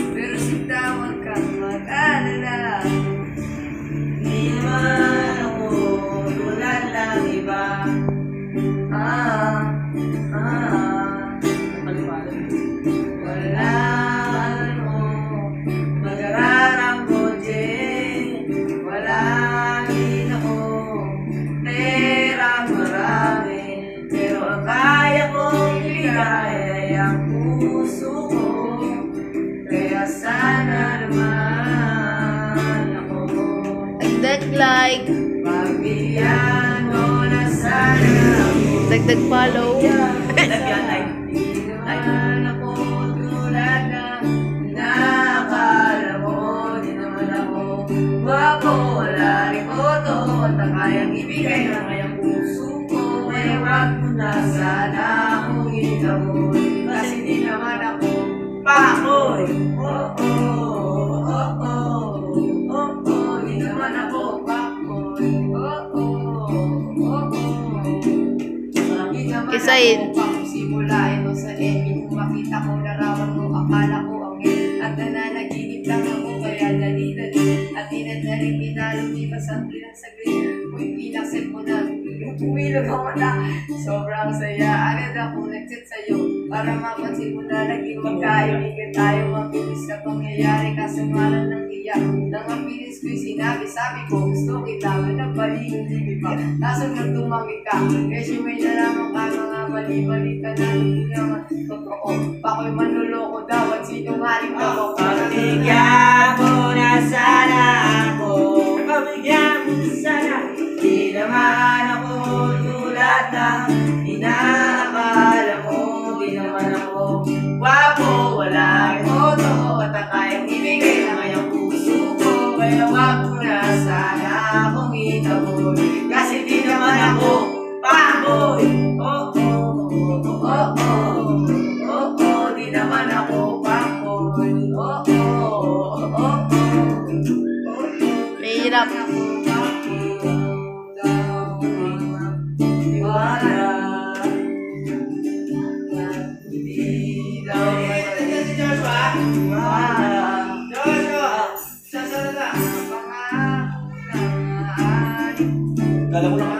Pero sinta, huwag kang mag-alala. Di naman ako tulad ng iba. Wala ano mag-araranggoje. Wala din ako perang marami, pero ang kaya kong ibigay ay ang puso ko. Kaya sana naman ako Like, pagbigyan mo na sana ako. dagdag follow. Di naman ako tulad ng inaakala mo. Di naman ako gwapo, wala rin koto, at ang kayang ibigay ng kayang puso ko. Kaya wag mo na sana akong itaboy, kasi di naman ako pakoy. Di naman ako pakoy. Isayin. Simula ito sa ending, makita ko larawan mo, akala ko ang at nananaginip lang ako, kaya dali-dali at tinadaling pinalumipas ang pinasaglit. Kung inaccept mo na pumilog ang mata, sobrang saya. Agad ako nag-chat sa'yo para mapansin mo na naging magkaibigan tayo. Mabilis na pangyayari kaso malang ng iyak. Nang ang bilis ko'y sinabi, sabi ko gusto kita, nagbaling-limit pa, kaso nagtumangin ka. Kasi may nalaman ka mga bali-bali ka na hindi naman totoo. Bako'y manluloko daw at sinungaling ka mo. Pabigyan mo na sana ako, pabigyan mo sana. Di naman ako tulad ng inaakala mo. Di naman ako gwapo, wala rin koto, at ang kayang ibigay ng kayang puso ko. Kaya wag mo na sana akong itaboy, kasi di naman ako pakoy. Di naman ako pakoy. Mahirap. Kala ko lang